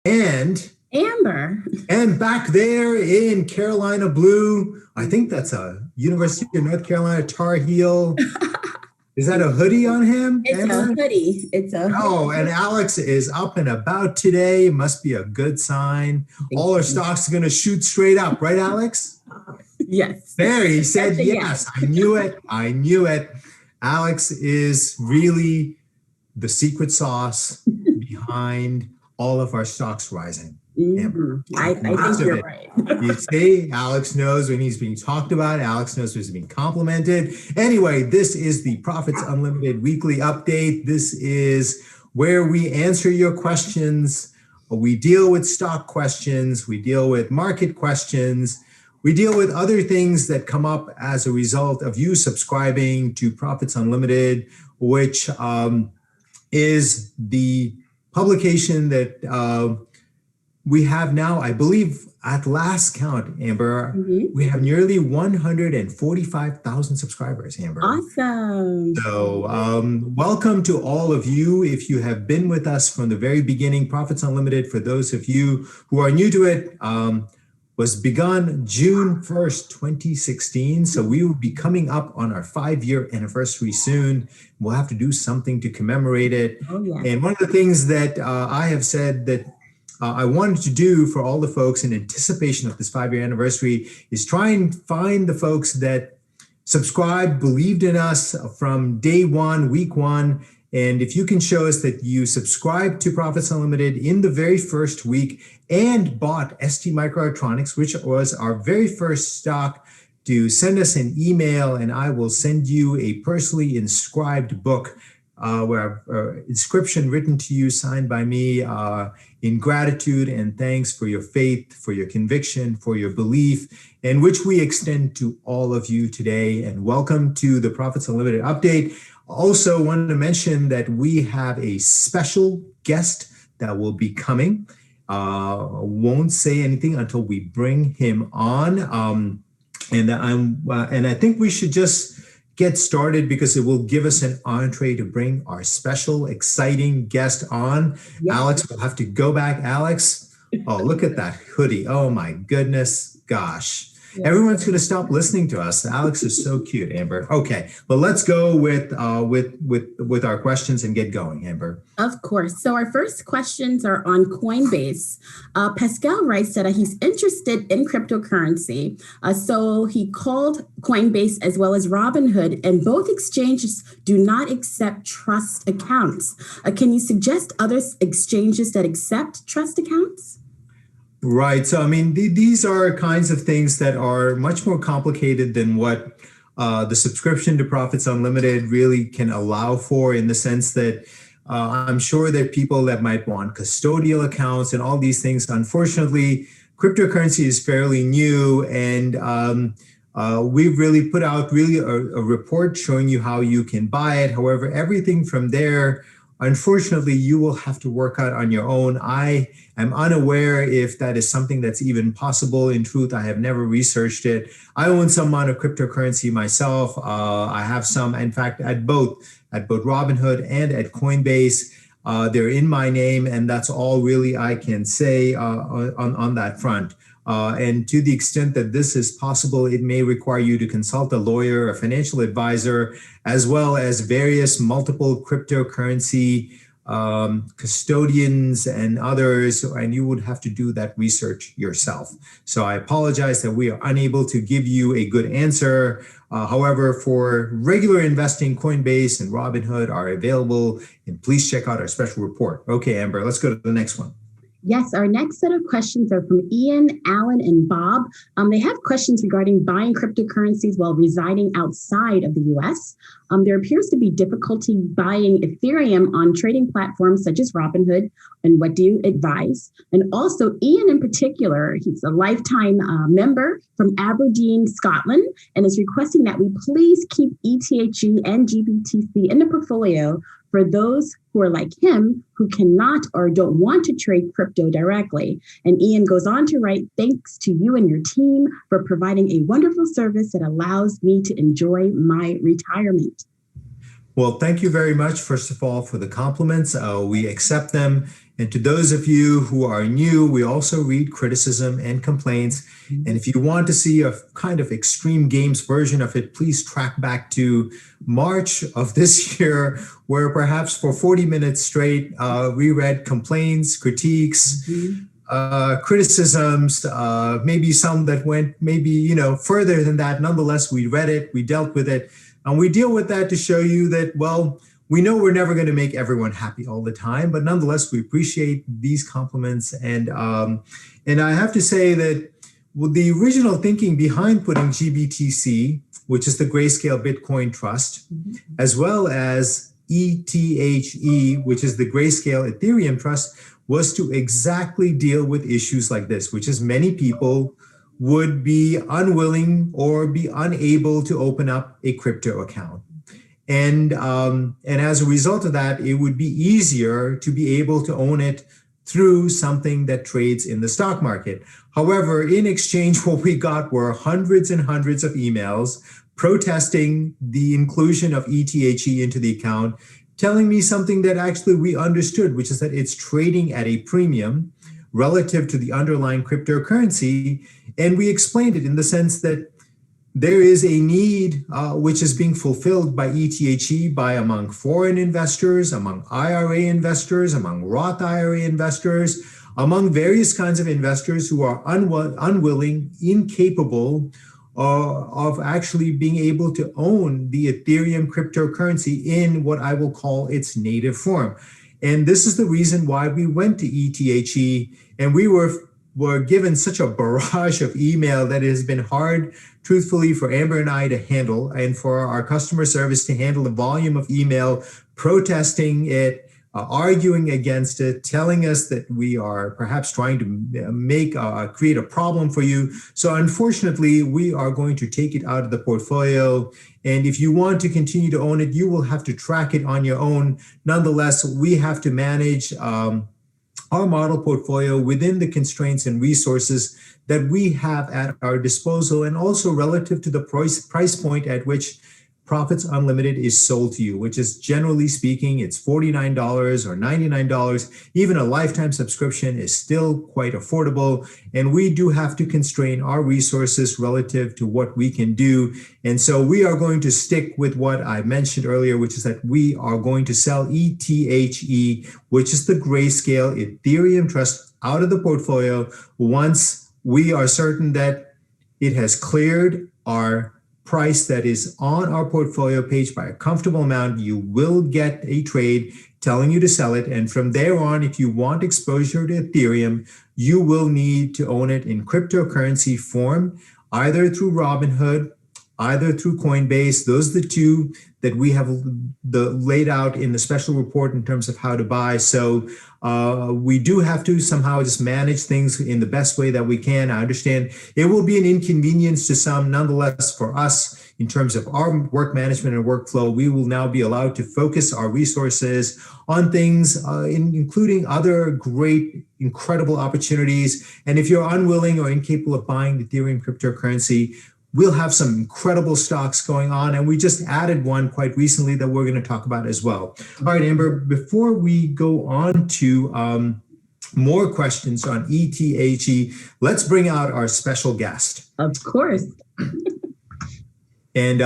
And Amber. And back there in Carolina blue, I think that's a University of North Carolina Tar Heel. Is that a hoodie on him? It's Amber? a hoodie. It's a Oh, and Alex is up and about today. Must be a good sign. All our stocks are going to shoot straight up, right, Alex? Yes. There, he said yes. I knew it. I knew it. Alex is really the secret sauce behind all of our stocks rising. Mm-hmm. I think you're right. You see, Alex knows when he's being talked about. Alex knows when he's being complimented. Anyway, this is the Profits Unlimited weekly update. This is where we answer your questions. We deal with stock questions. We deal with market questions. We deal with other things that come up as a result of you subscribing to Profits Unlimited, which is the publication that we have now, I believe, at last count, Amber, we have nearly 145,000 subscribers, Amber. Awesome. So welcome to all of you. If you have been with us from the very beginning, Profits Unlimited, for those of you who are new to it, was begun June 1st, 2016. So we will be coming up on our 5-year anniversary soon. We'll have to do something to commemorate it. Oh, yeah. And one of the things that I have said that I wanted to do for all the folks in anticipation of this 5-year anniversary is try and find the folks that subscribed, believed in us from day one, week one. And if you can show us that you subscribed to Profits Unlimited in the very first week and bought ST Microelectronics, which was our very first stock, to send us an email and I will send you a personally inscribed book where inscription written to you, signed by me, in gratitude and thanks for your faith, for your conviction, for your belief, and which we extend to all of you today. And welcome to the Profits Unlimited update. Also wanted to mention that we have a special guest that will be coming. Won't say anything until we bring him on. And I think we should just get started because it will give us an entree to bring our special, exciting guest on. Yes. Alex, we'll have to go back. Alex, oh, look at that hoodie. Oh my goodness, gosh. Yes. Everyone's going to stop listening to us. Alex is so cute, Amber. Okay, but let's go with our questions and get going, Amber. Of course. So our first questions are on Coinbase. Pascal writes that he's interested in cryptocurrency. So he called Coinbase as well as Robinhood, and both exchanges do not accept trust accounts. Can you suggest other exchanges that accept trust accounts? Right. So, I mean, these are kinds of things that are much more complicated than what the subscription to Profits Unlimited really can allow for, in the sense that I'm sure that people that might want custodial accounts and all these things, unfortunately, cryptocurrency is fairly new. And we've really put out a report showing you how you can buy it. However, everything from there, unfortunately, you will have to work out on your own. I am unaware if that is something that's even possible. In truth, I have never researched it. I own some amount of cryptocurrency myself. I have some, in fact, at both Robinhood and at Coinbase. They're in my name, and that's all really I can say on that front. And to the extent that this is possible, it may require you to consult a lawyer, a financial advisor, as well as various multiple cryptocurrency custodians and others, and you would have to do that research yourself. So I apologize that we are unable to give you a good answer. However, for regular investing, Coinbase and Robinhood are available, and please check out our special report. Okay, Amber, let's go to the next one. Yes, our next set of questions are from Ian, Alan, and Bob. They have questions regarding buying cryptocurrencies while residing outside of the U.S. There appears to be difficulty buying Ethereum on trading platforms such as Robinhood. And what do you advise? And also, Ian in particular, he's a lifetime member from Aberdeen, Scotland, and is requesting that we please keep ETHE and GBTC in the portfolio for those who are like him, who cannot or don't want to trade crypto directly. And Ian goes on to write, thanks to you and your team for providing a wonderful service that allows me to enjoy my retirement. Well, thank you very much, first of all, for the compliments. We accept them. And to those of you who are new, we also read criticism and complaints. And if you want to see a kind of extreme games version of it, please track back to March of this year, where perhaps for 40 minutes straight, we read complaints, critiques, criticisms, maybe some that went further than that. Nonetheless, we read it, we dealt with it, and we deal with that to show you that, well, we know we're never going to make everyone happy all the time, but nonetheless, we appreciate these compliments. And I have to say that the original thinking behind putting GBTC, which is the Grayscale Bitcoin Trust, as well as ETHE, which is the Grayscale Ethereum Trust, was to exactly deal with issues like this, which is many people would be unwilling or be unable to open up a crypto account. And as a result of that, it would be easier to be able to own it through something that trades in the stock market. However, in exchange, what we got were hundreds and hundreds of emails protesting the inclusion of ETHE into the account, telling me something that actually we understood, which is that it's trading at a premium relative to the underlying cryptocurrency. And we explained it in the sense that there is a need which is being fulfilled by ETHE among foreign investors, among IRA investors, among Roth IRA investors, among various kinds of investors who are unwilling, incapable of actually being able to own the Ethereum cryptocurrency in what I will call its native form. And this is the reason why we went to ETHE, and we were given such a barrage of email that it has been hard, truthfully, for Amber and I to handle, and for our customer service to handle the volume of email protesting it, arguing against it, telling us that we are perhaps trying to create a problem for you. So unfortunately, we are going to take it out of the portfolio. And if you want to continue to own it, you will have to track it on your own. Nonetheless, we have to manage our model portfolio within the constraints and resources that we have at our disposal, and also relative to the price point at which Profits Unlimited is sold to you, which is, generally speaking, it's $49 or $99. Even a lifetime subscription is still quite affordable. And we do have to constrain our resources relative to what we can do. And so we are going to stick with what I mentioned earlier, which is that we are going to sell ETHE, which is the Grayscale Ethereum Trust, out of the portfolio once we are certain that it has cleared our price that is on our portfolio page by a comfortable amount. You will get a trade telling you to sell it. And from there on, if you want exposure to Ethereum, you will need to own it in cryptocurrency form, either through Robinhood, either through Coinbase. Those are the two that we have laid out in the special report in terms of how to buy. So we do have to somehow just manage things in the best way that we can. I understand it will be an inconvenience to some. Nonetheless, for us, in terms of our work management and workflow, we will now be allowed to focus our resources on things, including other great, incredible opportunities. And if you're unwilling or incapable of buying the Ethereum cryptocurrency, we'll have some incredible stocks going on. And we just added one quite recently that we're going to talk about as well. All right, Amber, before we go on to more questions on ETHE, let's bring out our special guest. Of course. And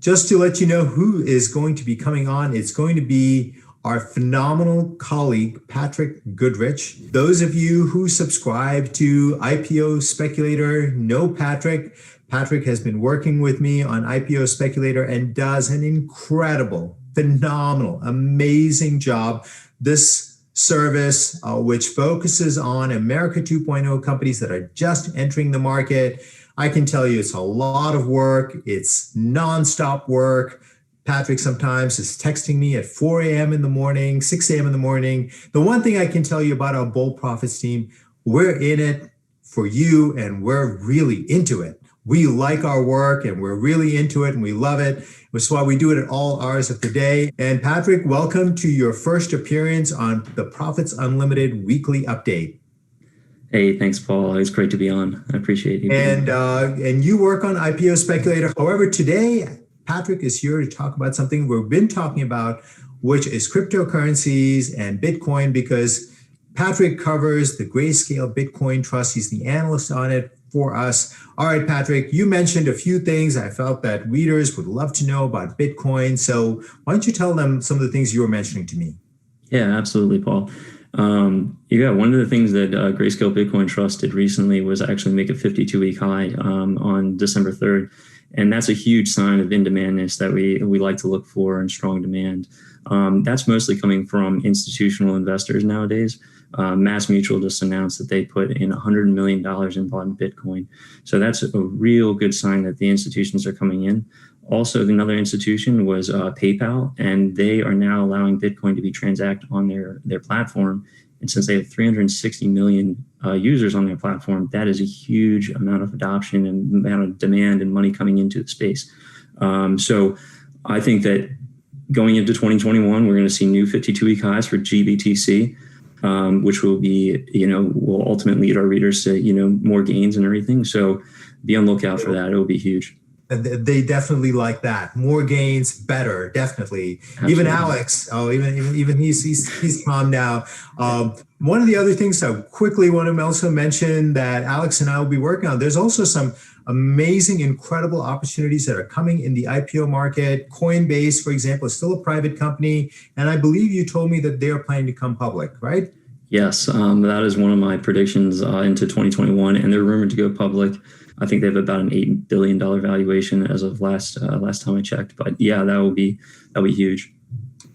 just to let you know who is going to be coming on, it's going to be our phenomenal colleague, Patrick Goodrich. Those of you who subscribe to IPO Speculator know Patrick. Patrick has been working with me on IPO Speculator and does an incredible, phenomenal, amazing job. This service, which focuses on America 2.0 companies that are just entering the market. I can tell you it's a lot of work. It's nonstop work. Patrick sometimes is texting me at 4 a.m. in the morning, 6 a.m. in the morning. The one thing I can tell you about our Bold Profits team, we're in it for you and we're really into it. We like our work and we're really into it and we love it, which is why we do it at all hours of the day. And Patrick, welcome to your first appearance on the Profits Unlimited Weekly Update. Hey, thanks, Paul. It's great to be on. I appreciate you. And you work on IPO Speculator. However, today, Patrick is here to talk about something we've been talking about which is cryptocurrencies and Bitcoin, because Patrick covers the Grayscale Bitcoin Trust. He's the analyst on it for us. All right, Patrick, you mentioned a few things I felt that readers would love to know about Bitcoin. So why don't you tell them some of the things you were mentioning to me? Yeah, absolutely, Paul. One of the things that Grayscale Bitcoin Trust did recently was actually make a 52-week high on December 3rd. And that's a huge sign of in-demandness that we like to look for and strong demand. That's mostly coming from institutional investors nowadays. Mass Mutual just announced that they put in $100 million in bought Bitcoin. So that's a real good sign that the institutions are coming in. Also, another institution was PayPal, and they are now allowing Bitcoin to be transacted on their platform. And since they have 360 million users on their platform, that is a huge amount of adoption and amount of demand and money coming into the space. So I think that going into 2021, we're going to see new 52-week highs for GBTC, which will be, will ultimately lead our readers to, more gains and everything. So be on the lookout for that. It will be huge. They definitely like that. More gains, better, definitely. Absolutely. Even Alex, even he's calm now. One of the other things I quickly want to also mention that Alex and I will be working on, there's also some amazing, incredible opportunities that are coming in the IPO market. Coinbase, for example, is still a private company. And I believe you told me that they are planning to come public, right? Yes, that is one of my predictions into 2021, and they're rumored to go public. I think they have about an $8 billion valuation as of last time I checked. But yeah, that'll be huge.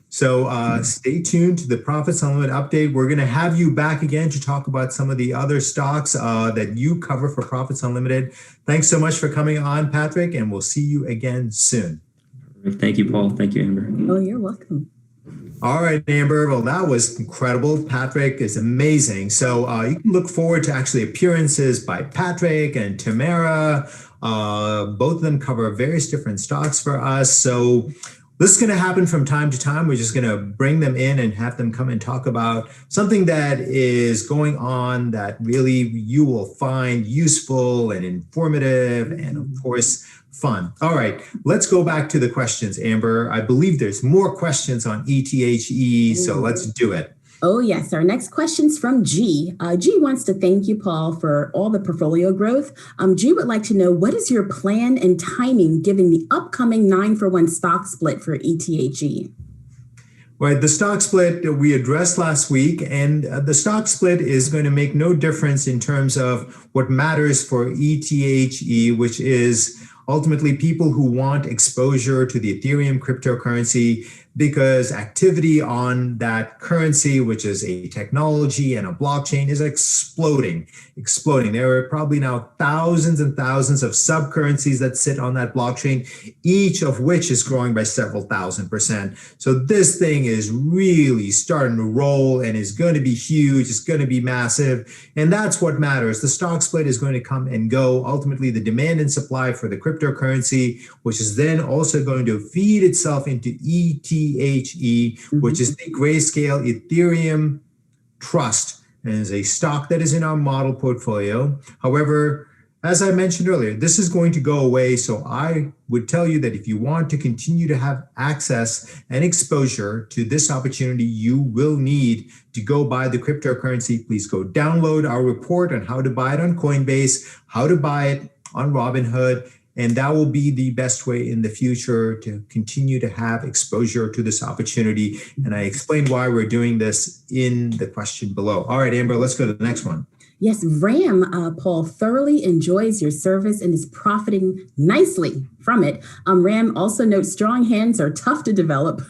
So stay tuned to the Profits Unlimited update. We're going to have you back again to talk about some of the other stocks that you cover for Profits Unlimited. Thanks so much for coming on, Patrick, and we'll see you again soon. Thank you, Paul. Thank you, Amber. Oh, you're welcome. All right, Amber. Well, that was incredible. Patrick is amazing. So you can look forward to actually appearances by Patrick and Tamara. Both of them cover various different stocks for us. So this is going to happen from time to time. We're just going to bring them in and have them come and talk about something that is going on that really you will find useful and informative and, of course, fun. All right, let's go back to the questions, Amber. I believe there's more questions on ETHE, so let's do it. Oh, yes. Our next question's from G. G wants to thank you, Paul, for all the portfolio growth. G would like to know, what is your plan and timing given the upcoming 9-for-1 stock split for ETHE? Right, the stock split we addressed last week, and the stock split is going to make no difference in terms of what matters for ETHE, which is ultimately people who want exposure to the Ethereum cryptocurrency, because activity on that currency, which is a technology and a blockchain, is exploding. There are probably now thousands and thousands of sub-currencies that sit on that blockchain, each of which is growing by several thousand%. So this thing is really starting to roll and is going to be huge. It's going to be massive. And that's what matters. The stock split is going to come and go. Ultimately, the demand and supply for the cryptocurrency, which is then also going to feed itself into ETHE, which is the Grayscale Ethereum Trust, and is a stock that is in our model portfolio. However, as I mentioned earlier, this is going to go away. So I would tell you that if you want to continue to have access and exposure to this opportunity, you will need to go buy the cryptocurrency. Please go download our report on how to buy it on Coinbase, how to buy it on Robinhood. And that will be the best way in the future to continue to have exposure to this opportunity. And I explained why we're doing this in the question below. All right, Amber, let's go to the next one. Yes, Ram, Paul thoroughly enjoys your service and is profiting nicely from it. Ram also notes strong hands are tough to develop.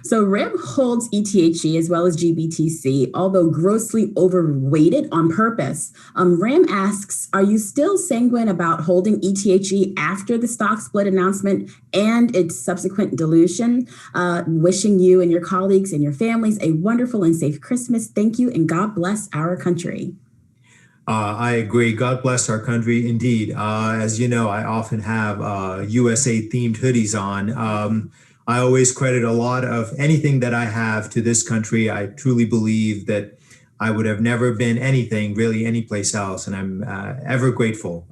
So Ram holds ETHE as well as GBTC, although grossly overweighted on purpose. Ram asks, are you still sanguine about holding ETHE after the stock split announcement and its subsequent dilution? Wishing you and your colleagues and your families a wonderful and safe Christmas. Thank you, and God bless our country. I agree. God bless our country, indeed. As you know, I often have USA themed hoodies on. I always credit a lot of anything that I have to this country. I truly believe that I would have never been anything really anyplace else, and I'm ever grateful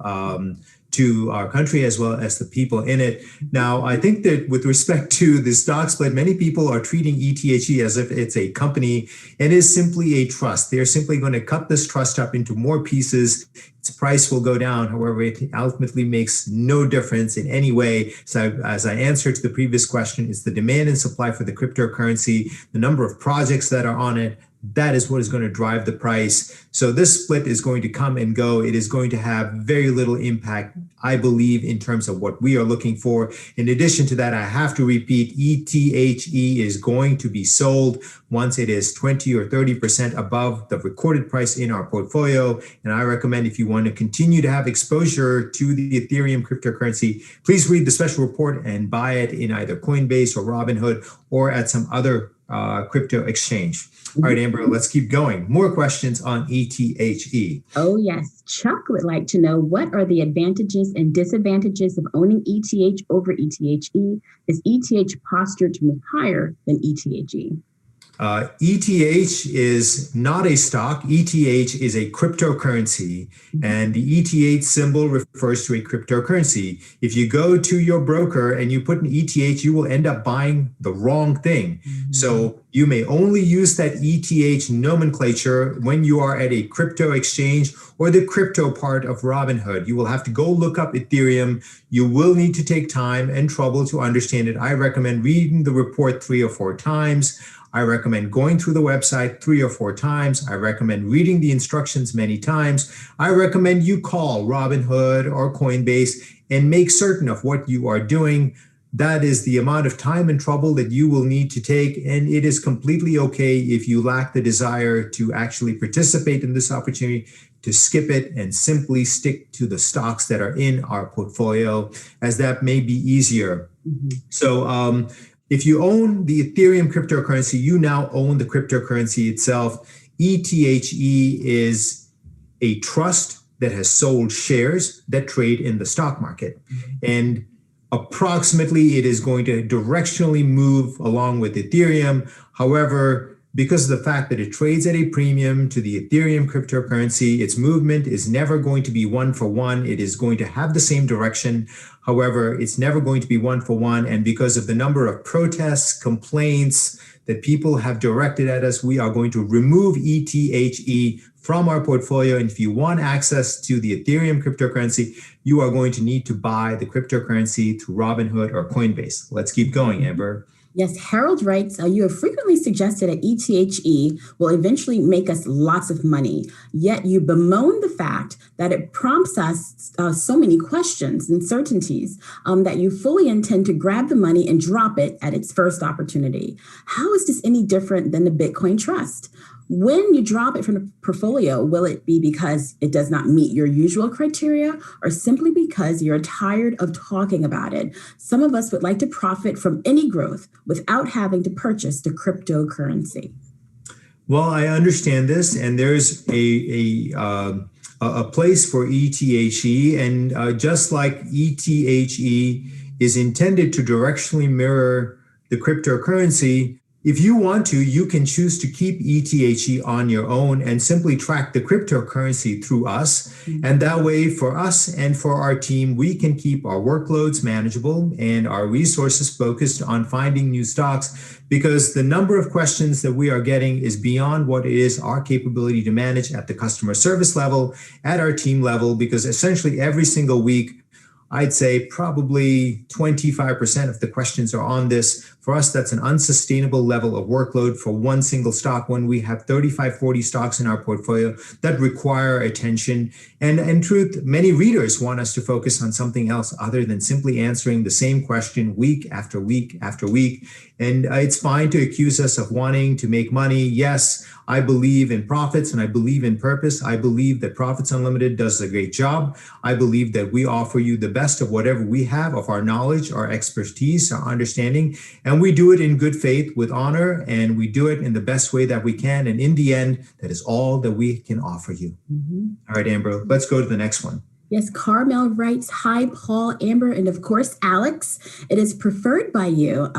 to our country as well as the people in it. Now, I think that with respect to the stock split, many people are treating ETHE as if it's a company and is simply a trust. They're simply going to cut this trust up into more pieces. Its price will go down. However, it ultimately makes no difference in any way. So as I answered to the previous question, it's the demand and supply for the cryptocurrency, the number of projects that are on it. That is what is going to drive the price. So this split is going to come and go. It is going to have very little impact, I believe, in terms of what we are looking for. In addition to that, I have to repeat, ETHE is going to be sold once it is 20 or 30% above the recorded price in our portfolio. And I recommend, if you want to continue to have exposure to the Ethereum cryptocurrency, please read the special report and buy it in either Coinbase or Robinhood or at some other crypto exchange. All right, Amber, let's keep going. More questions on ETHE. Oh, yes. Chuck would like to know, what are the advantages and disadvantages of owning ETH over ETHE? Is ETH postured to move higher than ETHE? ETH is not a stock. ETH is a cryptocurrency, and the ETH symbol refers to a cryptocurrency. If you go to your broker and you put an ETH, you will end up buying the wrong thing. So you may only use that ETH nomenclature when you are at a crypto exchange or the crypto part of Robinhood. You will have to go look up Ethereum. You will need to take time and trouble to understand it. I recommend reading the report 3 or 4 times. I recommend going through the website 3 or 4 times. I recommend reading the instructions many times. I recommend you call Robinhood or Coinbase and make certain of what you are doing. That is the amount of time and trouble that you will need to take. And it is completely okay if you lack the desire to actually participate in this opportunity, to skip it and simply stick to the stocks that are in our portfolio, as that may be easier. So, if you own the Ethereum cryptocurrency, you now own the cryptocurrency itself. ETHE is a trust that has sold shares that trade in the stock market. And approximately it is going to directionally move along with Ethereum. However, because of the fact that it trades at a premium to the Ethereum cryptocurrency, its movement is never going to be 1 for 1. It is going to have the same direction. However, it's never going to be 1 for 1. And because of the number of protests, complaints that people have directed at us, we are going to remove ETHE from our portfolio. And if you want access to the Ethereum cryptocurrency, you are going to need to buy the cryptocurrency through Robinhood or Coinbase. Let's keep going, Amber. Yes, Harold writes, you have frequently suggested that ETHE will eventually make us lots of money, yet you bemoan the fact that it prompts us so many questions and certainties that you fully intend to grab the money and drop it at its first opportunity. How is this any different than the Bitcoin Trust? When you drop it from the portfolio, will it be because it does not meet your usual criteria or simply because you're tired of talking about it? Some of us would like to profit from any growth without having to purchase the cryptocurrency. Well, I understand this, and there's a place for ETHE, and just like ETHE is intended to directionally mirror the cryptocurrency, if you want to, you can choose to keep ETHE on your own and simply track the cryptocurrency through us. And that way, for us and for our team, we can keep our workloads manageable and our resources focused on finding new stocks, because the number of questions that we are getting is beyond what it is our capability to manage at the customer service level, at our team level, because essentially every single week, I'd say probably 25% of the questions are on this. For us, that's an unsustainable level of workload for one single stock when we have 35, 40 stocks in our portfolio that require attention. And in truth, many readers want us to focus on something else other than simply answering the same question week after week after week. And it's fine to accuse us of wanting to make money. Yes, I believe in profits and I believe in purpose. I believe that Profits Unlimited does a great job. I believe that we offer you the best of whatever we have of our knowledge, our expertise, our understanding, and we do it in good faith with honor, and we do it in the best way that we can. And in the end, that is all that we can offer you. All right, Amber, let's go to the next one. Yes, Carmel writes, "Hi, Paul, Amber, and of course, Alex. It is preferred by you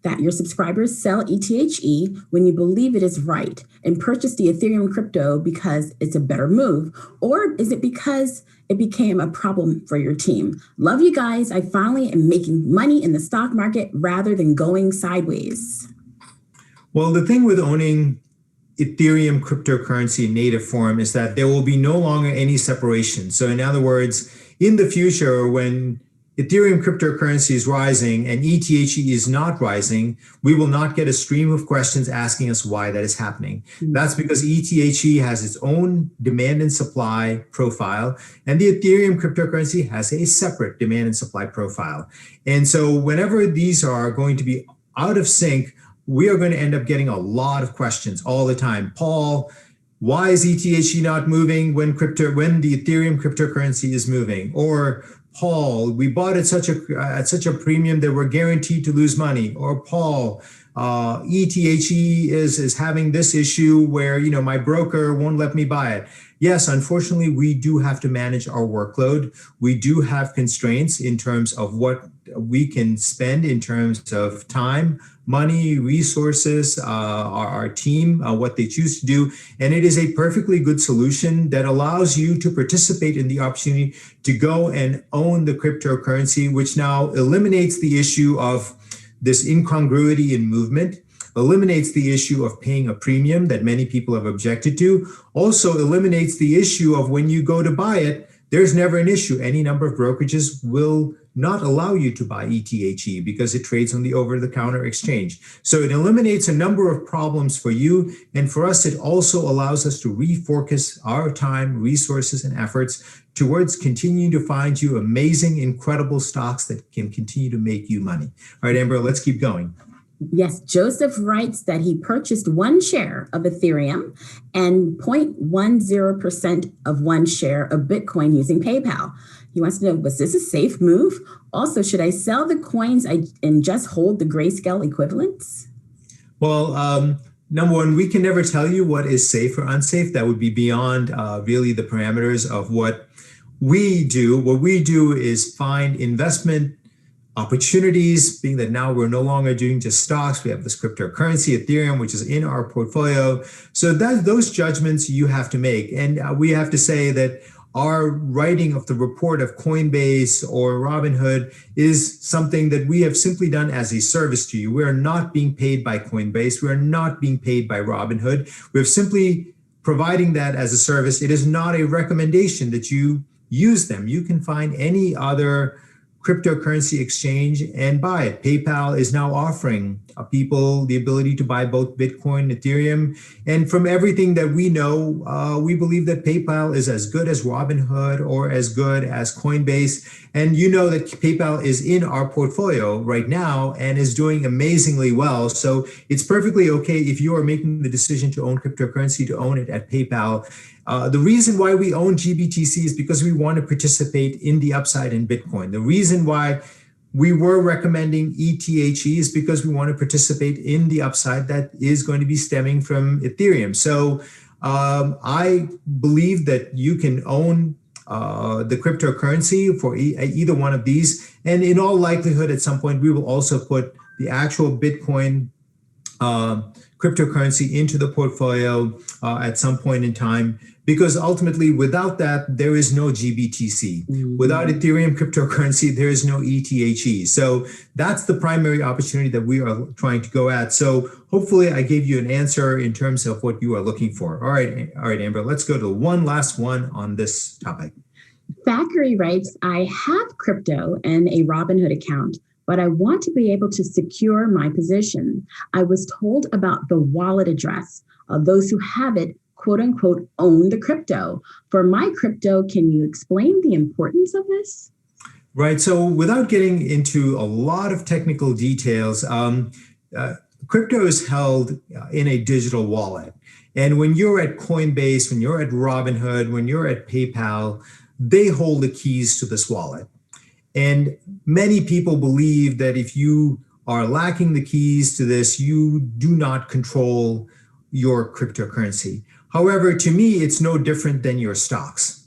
that your subscribers sell ETHE when you believe it is right and purchase the Ethereum crypto because it's a better move. Or is it because it became a problem for your team? Love you guys. I finally am making money in the stock market rather than going sideways." Well, the thing with owning Ethereum cryptocurrency in native form is that there will be no longer any separation. So in other words, in the future, when Ethereum cryptocurrency is rising and ETHE is not rising, we will not get a stream of questions asking us why that is happening. That's because ETHE has its own demand and supply profile, and the Ethereum cryptocurrency has a separate demand and supply profile. And so whenever these are going to be out of sync, we are going to end up getting a lot of questions all the time. Paul, why is ETHE not moving when the Ethereum cryptocurrency is moving? Or Paul, we bought at such a premium that we're guaranteed to lose money. Or Paul, ETHE is having this issue where my broker won't let me buy it. Yes, unfortunately, we do have to manage our workload. We do have constraints in terms of what we can spend in terms of time, money, resources, our team, what they choose to do. And it is a perfectly good solution that allows you to participate in the opportunity to go and own the cryptocurrency, which now eliminates the issue of this incongruity in movement, eliminates the issue of paying a premium that many people have objected to, also eliminates the issue of when you go to buy it, there's never an issue. Any number of brokerages will not allow you to buy ETHE because it trades on the over-the-counter exchange. So it eliminates a number of problems for you. And for us, it also allows us to refocus our time, resources, and efforts towards continuing to find you amazing, incredible stocks that can continue to make you money. All right, Amber, let's keep going. Yes, Joseph writes that he purchased 1 share of Ethereum and 0.10% of 1 share of Bitcoin using PayPal. He wants to know, was this a safe move? Also, should I sell the coins and just hold the Grayscale equivalents? Well, number one, we can never tell you what is safe or unsafe. That would be beyond really the parameters of what we do. What we do is find investment opportunities, being that now we're no longer doing just stocks. We have this cryptocurrency, Ethereum, which is in our portfolio. So those judgments you have to make. And we have to say that our writing of the report of Coinbase or Robinhood is something that we have simply done as a service to you. We are not being paid by Coinbase. We are not being paid by Robinhood. We're simply providing that as a service. It is not a recommendation that you use them. You can find any other cryptocurrency exchange and buy it. PayPal is now offering people the ability to buy both Bitcoin and Ethereum. And from everything that we know, we believe that PayPal is as good as Robinhood or as good as Coinbase. And you know that PayPal is in our portfolio right now and is doing amazingly well. So it's perfectly okay if you are making the decision to own cryptocurrency, to own it at PayPal. The reason why we own GBTC is because we want to participate in the upside in Bitcoin. The reason why we were recommending ETHE is because we want to participate in the upside that is going to be stemming from Ethereum. So I believe that you can own the cryptocurrency for either one of these. And in all likelihood, at some point, we will also put the actual Bitcoin cryptocurrency into the portfolio at some point in time, because ultimately without that, there is no GBTC. Mm-hmm. Without Ethereum cryptocurrency, there is no ETHE. So that's the primary opportunity that we are trying to go at. So hopefully I gave you an answer in terms of what you are looking for. All right, Amber, let's go to one last one on this topic. Thackeray writes, I have crypto and a Robinhood account, but I want to be able to secure my position. I was told about the wallet address of those who have it, quote unquote, own the crypto. For my crypto, can you explain the importance of this? Right. So without getting into a lot of technical details, crypto is held in a digital wallet. And when you're at Coinbase, when you're at Robinhood, when you're at PayPal, they hold the keys to this wallet. And many people believe that if you are lacking the keys to this, you do not control your cryptocurrency. However, to me, it's no different than your stocks.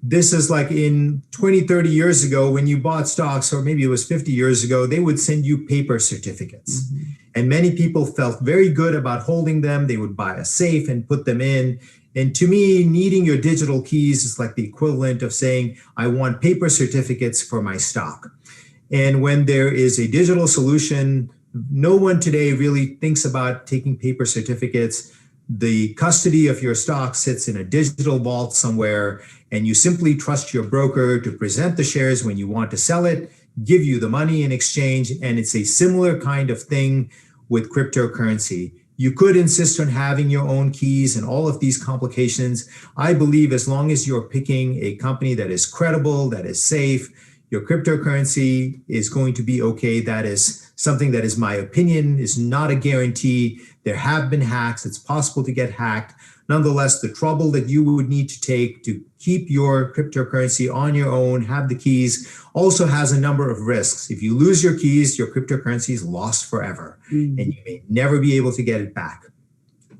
This is like in 20, 30 years ago when you bought stocks, or maybe it was 50 years ago, they would send you paper certificates. Mm-hmm. And many people felt very good about holding them. They would buy a safe and put them in. And to me, needing your digital keys is like the equivalent of saying, I want paper certificates for my stock. And when there is a digital solution, no one today really thinks about taking paper certificates. The custody of your stock sits in a digital vault somewhere, and you simply trust your broker to present the shares when you want to sell it, give you the money in exchange, and it's a similar kind of thing with cryptocurrency. You could insist on having your own keys and all of these complications. I believe as long as you're picking a company that is credible, that is safe, your cryptocurrency is going to be okay. That is something that is my opinion, is not a guarantee. There have been hacks. It's possible to get hacked. Nonetheless, the trouble that you would need to take to keep your cryptocurrency on your own, have the keys, also has a number of risks. If you lose your keys, your cryptocurrency is lost forever, and you may never be able to get it back.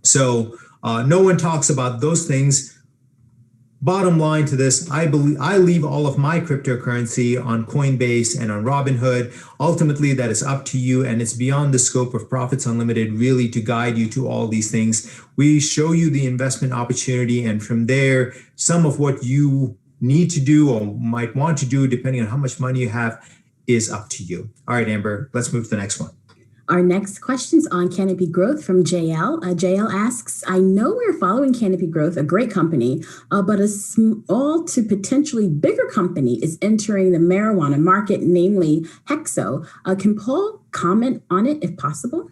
So no one talks about those things. Bottom line to this, I leave all of my cryptocurrency on Coinbase and on Robinhood. Ultimately, that is up to you, and it's beyond the scope of Profits Unlimited really to guide you to all these things. We show you the investment opportunity, and from there, some of what you need to do or might want to do, depending on how much money you have, is up to you. All right, Amber, let's move to the next one. Our next question is on Canopy Growth from JL. JL asks, I know we're following Canopy Growth, a great company, but a small to potentially bigger company is entering the marijuana market, namely Hexo. Can Paul comment on it if possible?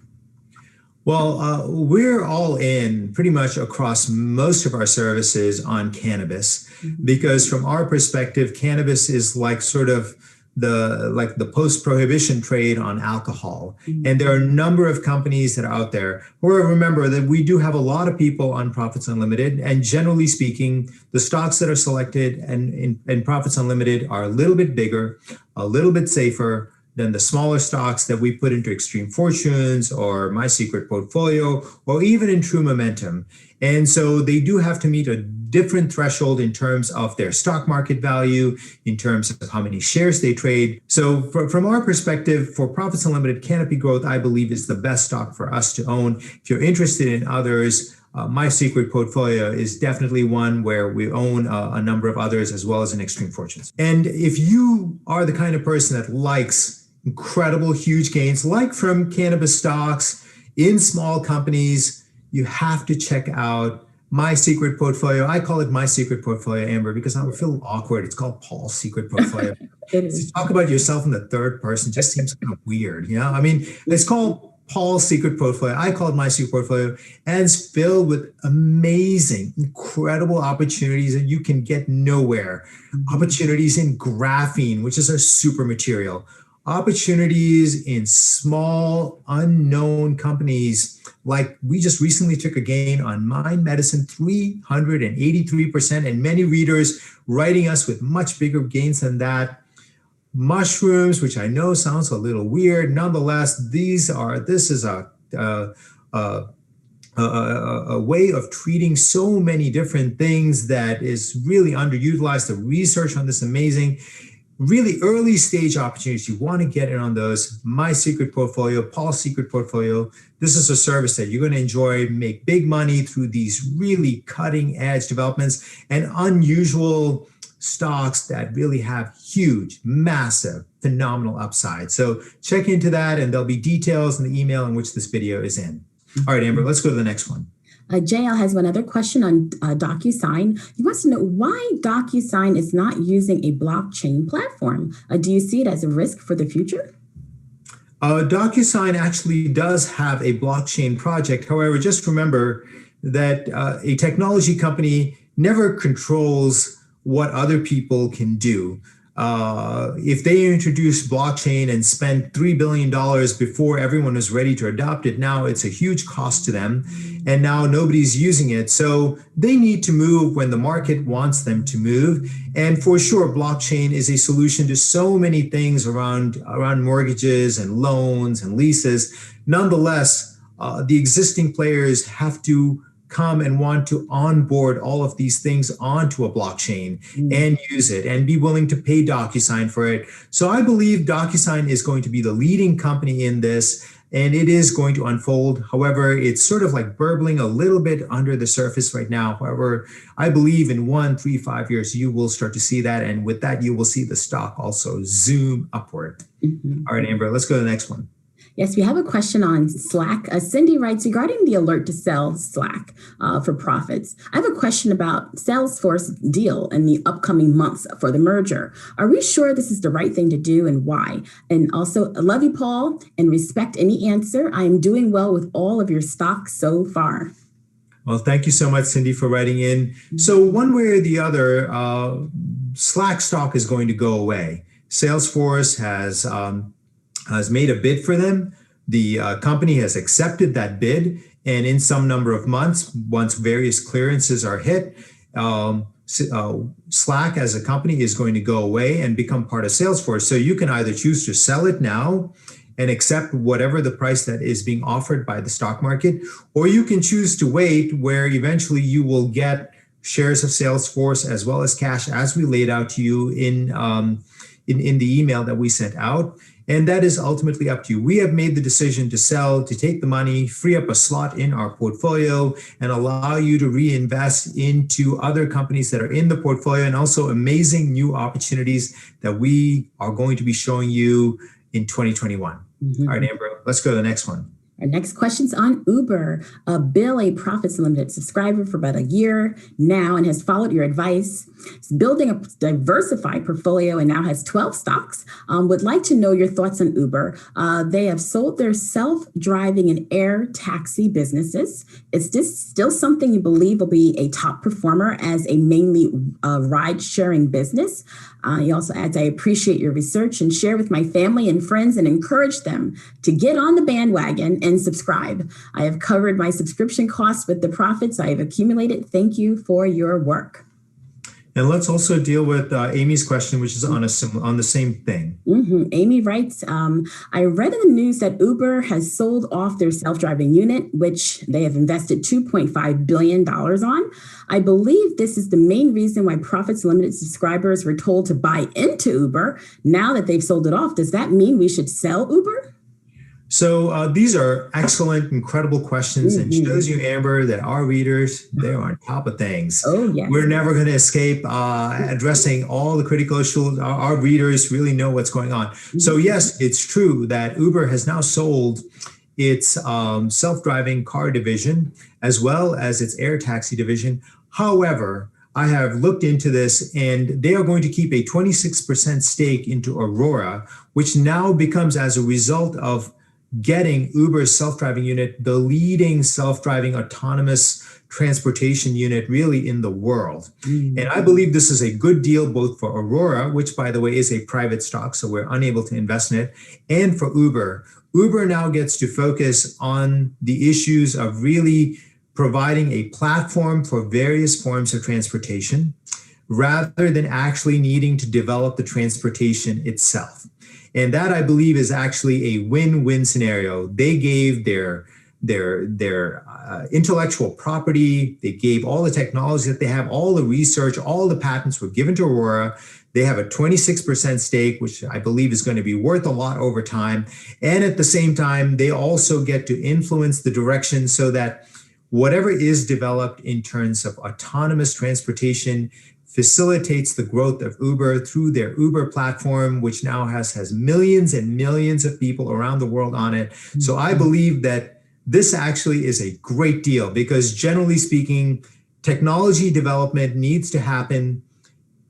Well, we're all in pretty much across most of our services on cannabis, because from our perspective, cannabis is like sort of the post-prohibition trade on alcohol. And there are a number of companies that are out there. Remember that we do have a lot of people on Profits Unlimited, and generally speaking, the stocks that are selected and Profits Unlimited are a little bit bigger, a little bit safer than the smaller stocks that we put into Extreme Fortunes or My Secret Portfolio, or even in True Momentum. And so they do have to meet a different threshold in terms of their stock market value, in terms of how many shares they trade. So from our perspective, for Profits Unlimited, Canopy Growth, I believe, is the best stock for us to own. If you're interested in others, My Secret Portfolio is definitely one where we own a number of others, as well as in Extreme Fortunes. And if you are the kind of person that likes incredible, huge gains, like from cannabis stocks in small companies, you have to check out My Secret Portfolio. I call it My Secret Portfolio, Amber, because I feel awkward. It's called Paul's Secret Portfolio. To talk about yourself in the third person just seems kind of weird. You know, I mean, it's called Paul's Secret Portfolio. I call it My Secret Portfolio, and it's filled with amazing, incredible opportunities that you can get nowhere. Opportunities in graphene, which is a super material. Opportunities in small, unknown companies. Like we just recently took a gain on Mind Medicine, 383%, and many readers writing us with much bigger gains than that. Mushrooms, which I know sounds a little weird. Nonetheless, this is a way of treating so many different things that is really underutilized. The research on this amazing. Really early stage opportunities. You want to get in on those. My Secret Portfolio, Paul's Secret Portfolio. This is a service that you're going to enjoy, make big money through these really cutting edge developments and unusual stocks that really have huge, massive, phenomenal upside. So check into that, and there'll be details in the email in which this video is in. All right, Amber, let's go to the next one. JL has one other question on DocuSign. He wants to know why DocuSign is not using a blockchain platform. Do you see it as a risk for the future? DocuSign actually does have a blockchain project. However, just remember that a technology company never controls what other people can do. If they introduced blockchain and spent $3 billion before everyone was ready to adopt it, now it's a huge cost to them, and now nobody's using it. So they need to move when the market wants them to move. And for sure, blockchain is a solution to so many things around mortgages and loans and leases. Nonetheless, the existing players have to come and want to onboard all of these things onto a blockchain and use it and be willing to pay DocuSign for it. So I believe DocuSign is going to be the leading company in this, and it is going to unfold. However, it's sort of like burbling a little bit under the surface right now. However, I believe in 1, 3, 5 years, you will start to see that. And with that, you will see the stock also zoom upward. All right, Amber, let's go to the next one. Yes, we have a question on Slack. Cindy writes, regarding the alert to sell Slack for profits, I have a question about Salesforce deal in the upcoming months for the merger. Are we sure this is the right thing to do and why? And also, I love you, Paul, and respect any answer. I am doing well with all of your stocks so far. Well, thank you so much, Cindy, for writing in. So one way or the other, Slack stock is going to go away. Salesforce has made a bid for them. The company has accepted that bid. And in some number of months, once various clearances are hit, Slack as a company is going to go away and become part of Salesforce. So you can either choose to sell it now and accept whatever the price that is being offered by the stock market, or you can choose to wait, where eventually you will get shares of Salesforce as well as cash, as we laid out to you in the email that we sent out. And that is ultimately up to you. We have made the decision to sell, to take the money, free up a slot in our portfolio, and allow you to reinvest into other companies that are in the portfolio, and also amazing new opportunities that we are going to be showing you in 2021. All right, Amber, let's go to the next one. Our next question's on Uber. Bill, a Profits Unlimited subscriber for about a year now and has followed your advice. He's building a diversified portfolio and now has 12 stocks. Would like to know your thoughts on Uber. They have sold their self-driving and air taxi businesses. Is this still something you believe will be a top performer as a mainly ride-sharing business? He also adds, I appreciate your research and share with my family and friends and encourage them to get on the bandwagon and subscribe. I have covered my subscription costs with the profits I have accumulated. Thank you for your work. And let's also deal with Amy's question, which is on the same thing. Amy writes, I read in the news that Uber has sold off their self-driving unit, which they have invested $2.5 billion on. I believe this is the main reason why Profits Limited subscribers were told to buy into Uber. Now that they've sold it off, does that mean we should sell Uber? So these are excellent, incredible questions, and shows you, Amber, that our readers, they're on top of things. Oh, yes. We're never going to escape addressing all the critical issues. Our readers really know what's going on. So yes, it's true that Uber has now sold its self-driving car division as well as its air taxi division. However, I have looked into this, and they are going to keep a 26% stake into Aurora, which now becomes, as a result of getting Uber's self-driving unit, the leading self-driving autonomous transportation unit really in the world. And I believe this is a good deal both for Aurora, which by the way is a private stock, so we're unable to invest in it, and for Uber. Uber now gets to focus on the issues of really providing a platform for various forms of transportation rather than actually needing to develop the transportation itself. And that, I believe, is actually a win-win scenario. They gave their intellectual property, they gave all the technology that they have, all the research, all the patents were given to Aurora. They have a 26% stake, which I believe is going to be worth a lot over time. And at the same time, they also get to influence the direction so that whatever is developed in terms of autonomous transportation facilitates the growth of Uber through their Uber platform, which now has millions and millions of people around the world on it. So I believe that this actually is a great deal because, generally speaking, technology development needs to happen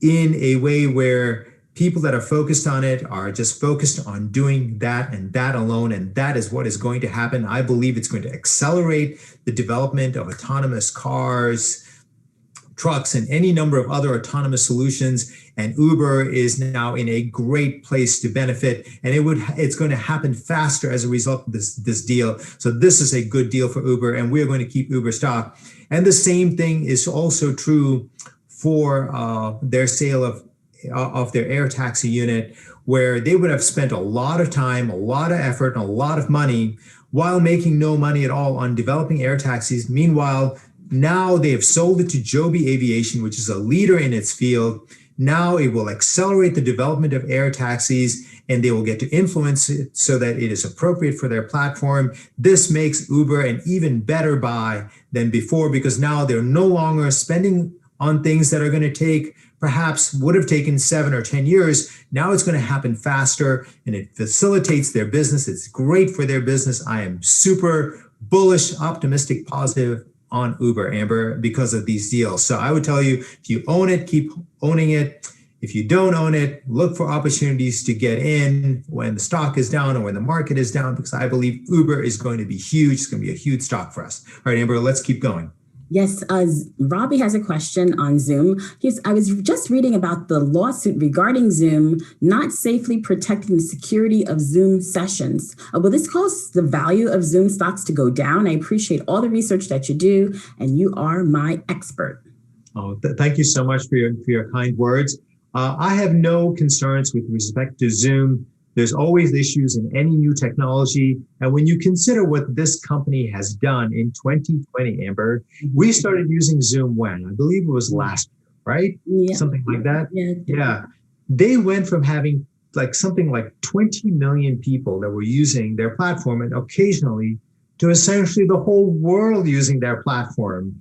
in a way where people that are focused on it are just focused on doing that and that alone, and that is what is going to happen. I believe it's going to accelerate the development of autonomous cars, trucks, and any number of other autonomous solutions. And Uber is now in a great place to benefit, and it's going to happen faster as a result of this deal. So this is a good deal for Uber, and we're going to keep Uber stock. And the same thing is also true for their sale of their air taxi unit, where they would have spent a lot of time, a lot of effort, and a lot of money while making no money at all on developing air taxis. Meanwhile, Now they have sold it to Joby Aviation, which is a leader in its field. Now it will accelerate the development of air taxis, and they will get to influence it so that it is appropriate for their platform. This makes Uber an even better buy than before, because now they're no longer spending on things that are going to take, perhaps would have taken 7 or 10 years. Now it's going to happen faster, and it facilitates their business. It's great for their business. I am super bullish, optimistic, positive on Uber, Amber, because of these deals. So I would tell you, if you own it, keep owning it. If you don't own it, look for opportunities to get in when the stock is down or when the market is down, because I believe Uber is going to be huge. It's going to be a huge stock for us. All right, Amber, let's keep going. Yes, Robbie has a question on Zoom. I was just reading about the lawsuit regarding Zoom not safely protecting the security of Zoom sessions. Will this cause the value of Zoom stocks to go down? I appreciate all the research that you do, and you are my expert. Oh, thank you so much for your kind words. I have no concerns with respect to Zoom. There's always issues in any new technology. And when you consider what this company has done in 2020, Amber, we started using Zoom when? I believe it was last year, right? Yeah. Something like that. Yeah. They went from having something like 20 million people that were using their platform, and occasionally to essentially the whole world using their platform.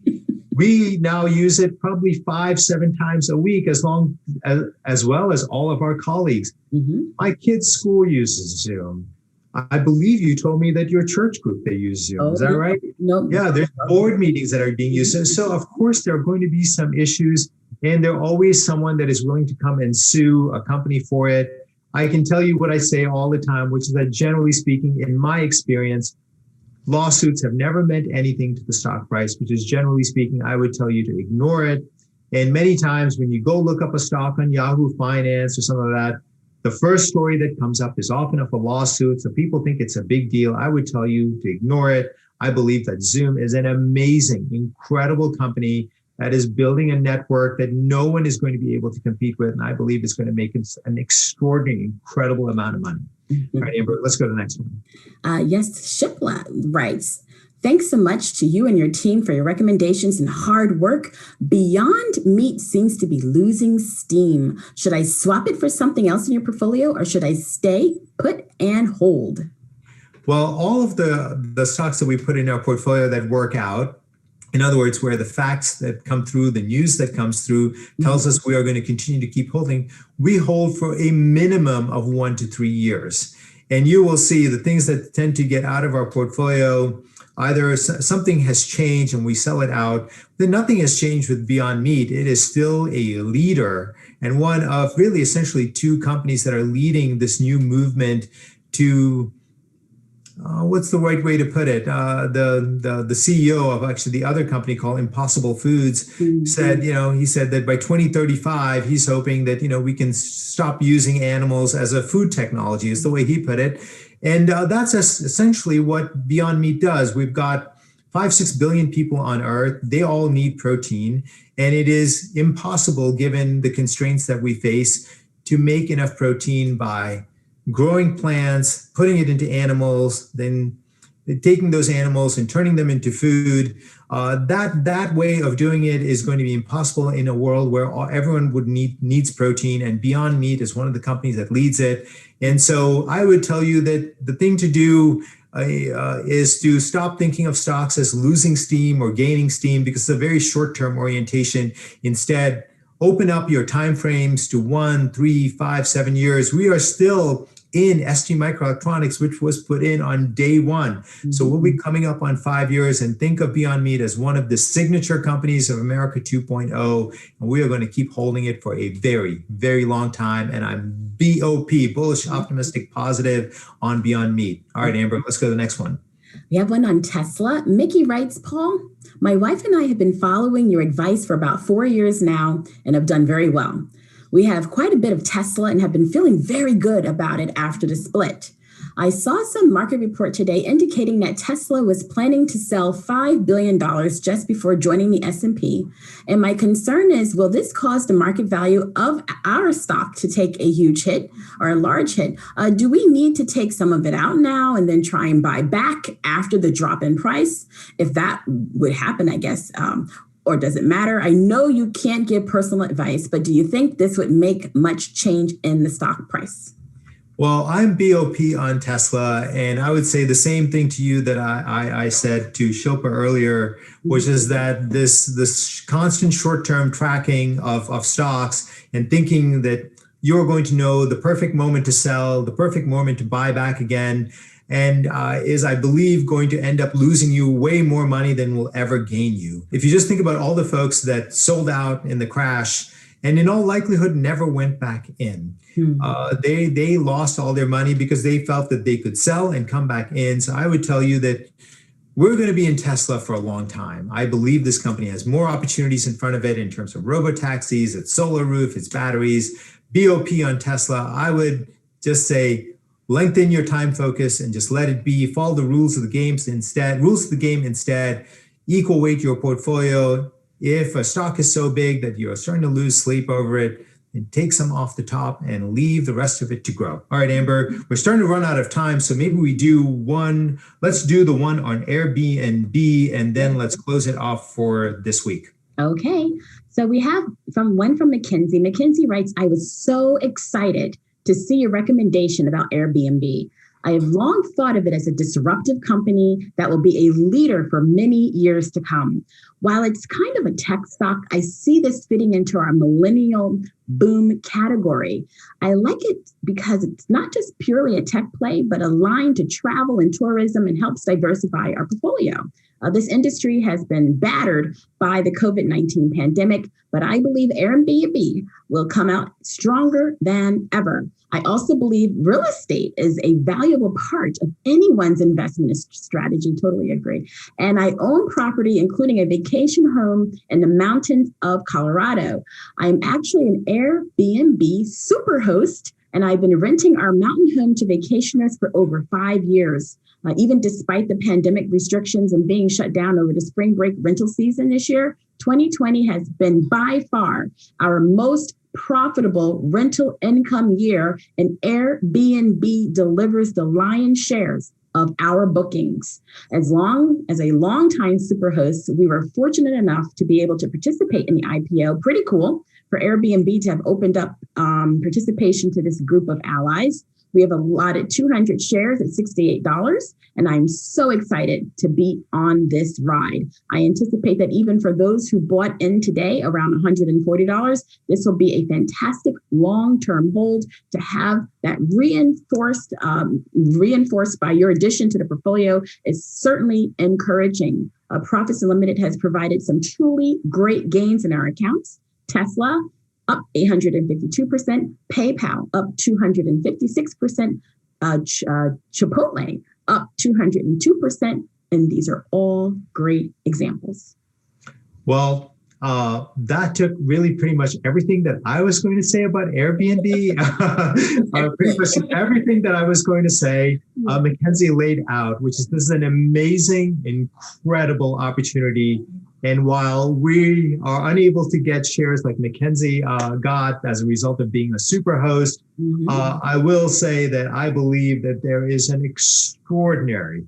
We now use it probably 5-7 times a week, as well as all of our colleagues. Mm-hmm. My kids' school uses Zoom. I believe you told me that your church group, they use Zoom. Is that right? No. Yeah, there's board meetings that are being used. So of course, there are going to be some issues, and there's always someone that is willing to come and sue a company for it. I can tell you what I say all the time, which is that generally speaking, in my experience, lawsuits have never meant anything to the stock price, which is generally speaking, I would tell you to ignore it. And many times when you go look up a stock on Yahoo Finance or something like that, the first story that comes up is often of a lawsuit. So people think it's a big deal. I would tell you to ignore it. I believe that Zoom is an amazing, incredible company that is building a network that no one is going to be able to compete with. And I believe it's going to make an extraordinary, incredible amount of money. Mm-hmm. All right, Amber, let's go to the next one. Yes, Shipla writes, thanks so much to you and your team for your recommendations and hard work. Beyond Meat seems to be losing steam. Should I swap it for something else in your portfolio, or should I stay put and hold? Well, all of the stocks that we put in our portfolio that work out, in other words, where the facts that come through, the news that comes through tells us we are going to continue to keep holding, we hold for a minimum of 1 to 3 years. And you will see the things that tend to get out of our portfolio, either something has changed and we sell it out. Then nothing has changed with Beyond Meat. It is still a leader and one of really essentially 2 companies that are leading this new movement to what's the right way to put it? The CEO of actually the other company called Impossible Foods said, he said that by 2035, he's hoping that, we can stop using animals as a food technology, is the way he put it. And that's essentially what Beyond Meat does. We've got 5-6 billion people on Earth. They all need protein. And it is impossible, given the constraints that we face, to make enough protein by growing plants, putting it into animals, then taking those animals and turning them into food. That way of doing it is going to be impossible in a world where everyone needs protein, and Beyond Meat is one of the companies that leads it. And so I would tell you that the thing to do is to stop thinking of stocks as losing steam or gaining steam, because it's a very short-term orientation. Instead, open up your timeframes to 1, 3, 5, 7 years. We are still in ST Microelectronics, which was put in on day 1. Mm-hmm. So we'll be coming up on 5 years, and think of Beyond Meat as one of the signature companies of America 2.0. And we are going to keep holding it for a very, very long time. And I'm BOP, bullish, optimistic, positive on Beyond Meat. All right, Amber, let's go to the next one. We have one on Tesla. Mickey writes, Paul, my wife and I have been following your advice for about 4 years now and have done very well. We have quite a bit of Tesla and have been feeling very good about it after the split. I saw some market report today indicating that Tesla was planning to sell $5 billion just before joining the S&P. And my concern is, will this cause the market value of our stock to take a huge hit or a large hit? Do we need to take some of it out now and then try and buy back after the drop in price? If that would happen, I guess, or does it matter? I know you can't give personal advice, but do you think this would make much change in the stock price? Well, I'm BOP on Tesla, and I would say the same thing to you that I said to Shilpa earlier, which is that this constant short-term tracking of stocks and thinking that you're going to know the perfect moment to sell, the perfect moment to buy back again, and is, I believe, going to end up losing you way more money than will ever gain you. If you just think about all the folks that sold out in the crash and in all likelihood never went back in. They lost all their money because they felt that they could sell and come back in. So I would tell you that we're going to be in Tesla for a long time. I believe this company has more opportunities in front of it in terms of robotaxis, its solar roof, its batteries. BOP on Tesla, I would just say lengthen your time focus and just let it be. Follow the rules of the game instead. Equal weight your portfolio. If a stock is so big that you're starting to lose sleep over it, and take some off the top and leave the rest of it to grow. All right, Amber, we're starting to run out of time. So maybe let's do the one on Airbnb, and then let's close it off for this week. Okay. So we have from McKinsey. McKinsey writes, I was so excited to see your recommendation about Airbnb. I have long thought of it as a disruptive company that will be a leader for many years to come. While it's kind of a tech stock, I see this fitting into our millennial boom category. I like it because it's not just purely a tech play, but aligned to travel and tourism and helps diversify our portfolio. This industry has been battered by the COVID-19 pandemic, but I believe Airbnb will come out stronger than ever. I also believe real estate is a valuable part of anyone's investment strategy. Totally agree. And I own property, including a vacation home in the mountains of Colorado. I'm actually an Airbnb superhost, and I've been renting our mountain home to vacationers for over 5 years. Even despite the pandemic restrictions and being shut down over the spring break rental season this year, 2020 has been by far our most profitable rental income year, and Airbnb delivers the lion's shares of our bookings. As a longtime superhost, we were fortunate enough to be able to participate in the IPO. Pretty cool for Airbnb to have opened up participation to this group of allies. We have allotted 200 shares at $68, and I'm so excited to be on this ride. I anticipate that even for those who bought in today around $140, this will be a fantastic long-term hold to have that reinforced by your addition to the portfolio is certainly encouraging. Profits Unlimited has provided some truly great gains in our accounts. Tesla, up 852%, PayPal up 256%, Chipotle up 202%, and these are all great examples. Well, that took really pretty much everything that I was going to say about Airbnb. Pretty much everything that I was going to say, Mackenzie laid out, this is an amazing, incredible opportunity. And while we are unable to get shares like Mackenzie got as a result of being a super host, I will say that I believe that there is an extraordinary,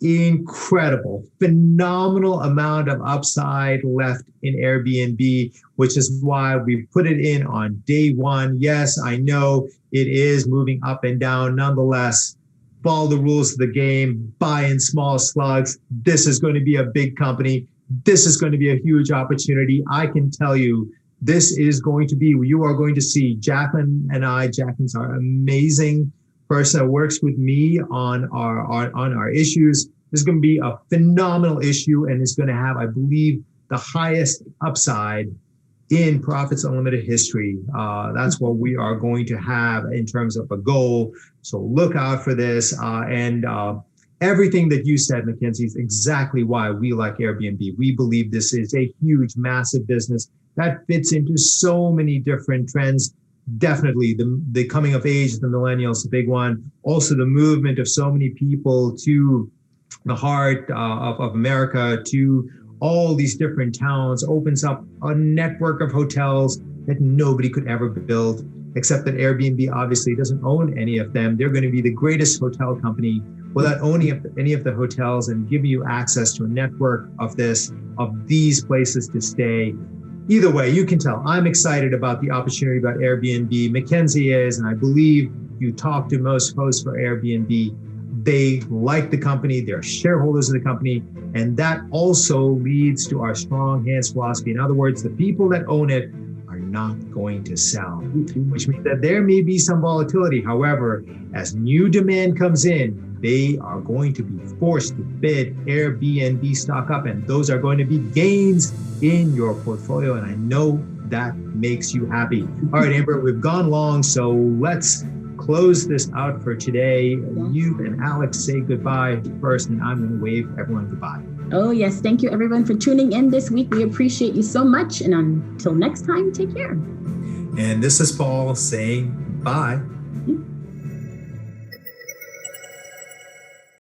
incredible, phenomenal amount of upside left in Airbnb, which is why we put it in on day one. Yes, I know it is moving up and down. Nonetheless, follow the rules of the game, buy in small slugs. This is going to be a big company. This is going to be a huge opportunity. I can tell you, this is going to be, you are going to see Jacqueline and I. Jacqueline's our amazing person that works with me on our issues. This is going to be a phenomenal issue, and it's going to have, I believe, the highest upside in Profits Unlimited history. That's what we are going to have in terms of a goal. So look out for this. Everything that you said, Mackenzie, is exactly why we like Airbnb. We believe this is a huge, massive business that fits into so many different trends definitely the coming of age of the millennials, the big one. Also, the movement of so many people to the heart of America, to all these different towns, opens up a network of hotels that nobody could ever build, except that Airbnb obviously doesn't own any of them. They're going to be the greatest hotel company without owning any of the hotels and giving you access to a network of these places to stay. Either way, you can tell I'm excited about the opportunity about Airbnb. Mackenzie is, and I believe you talk to most hosts for Airbnb. They like the company, they're shareholders of the company, and that also leads to our strong hands philosophy. In other words, the people that own it are not going to sell, which means that there may be some volatility. However, as new demand comes in, they are going to be forced to bid Airbnb stock up, and those are going to be gains in your portfolio. And I know that makes you happy. All right, Amber, we've gone long, so let's close this out for today. You and Alex say goodbye first, and I'm going to wave everyone goodbye. Oh, yes. Thank you, everyone, for tuning in this week. We appreciate you so much. And until next time, take care. And this is Paul saying bye.